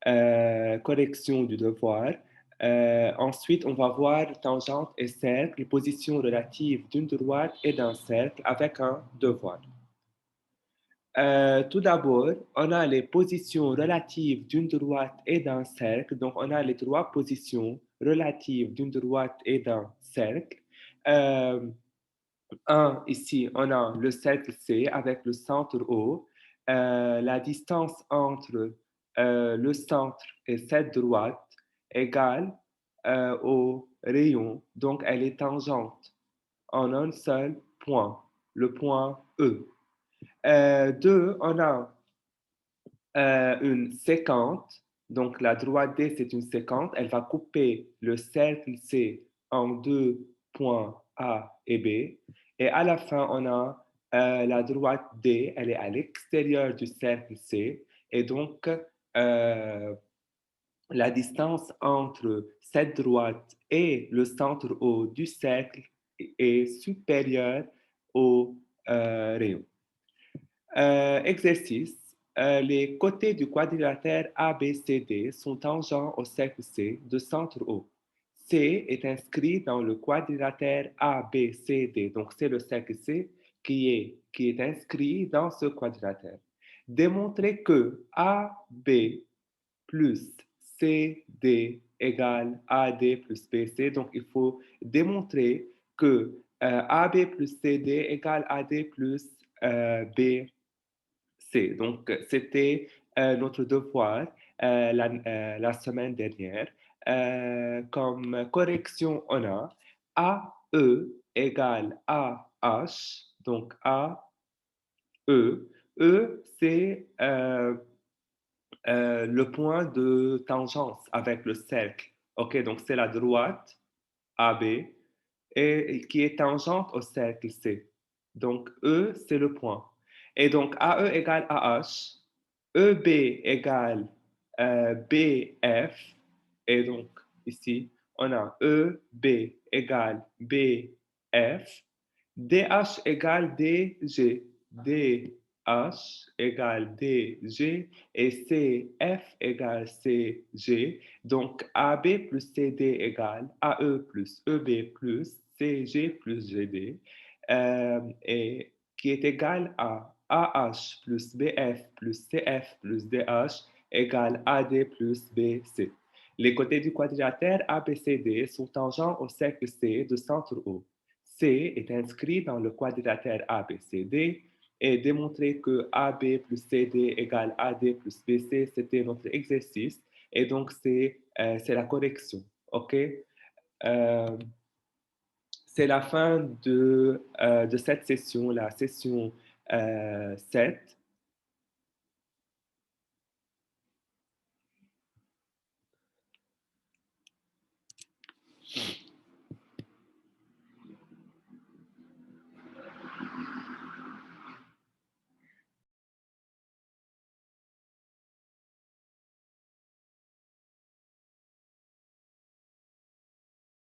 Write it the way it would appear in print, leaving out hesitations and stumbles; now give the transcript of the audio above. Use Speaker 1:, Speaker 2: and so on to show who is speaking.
Speaker 1: correction du devoir. Ensuite, on va voir tangente et cercle, position relative d'une droite et d'un cercle avec un devoir. Tout d'abord, on a les positions relatives d'une droite et d'un cercle. Donc, on a les trois positions relatives d'une droite et d'un cercle. Euh, Ici, on a le cercle C avec le centre O. La distance entre le centre et cette droite égale au rayon. Donc, elle est tangente en un seul point, le point E. Deux, on a une séquente. Donc, la droite D, c'est une séquente. Elle va couper le cercle C en deux points A et B. Et à la fin, on a la droite D, elle est à l'extérieur du cercle C. Et donc, la distance entre cette droite et le centre O du cercle est supérieure au rayon. Exercice. Les côtés du quadrilatère ABCD sont tangents au cercle C de centre O. C est inscrit dans le quadrilatère ABCD. Donc, c'est le cercle C qui est inscrit dans ce quadrilatère. Démontrer que AB plus CD égale AD plus BC. Donc, il faut démontrer que AB plus CD égale AD plus BC. Donc, c'était notre devoir la semaine dernière. Comme correction, on a AE égale AH, donc AE. E, c'est le point de tangence avec le cercle. OK, donc c'est la droite AB et qui est tangente au cercle C. Donc, E, c'est le point. Et donc, AE égale AH, EB égale BF. Et donc, ici, on a EB égale BF, DH égale DG, DH égale DG et CF égale CG. Donc, AB plus CD égale AE plus EB plus CG plus GD, et qui est égal à AH plus BF plus CF plus DH égale AD plus BC. Les côtés du quadrilatère ABCD sont tangents au cercle C de centre O. C est inscrit dans le quadrilatère ABCD et démontrer que AB plus CD égale AD plus BC, c'était notre exercice. Et donc, c'est la correction. OK? Euh, c'est la fin de cette session, la session 7.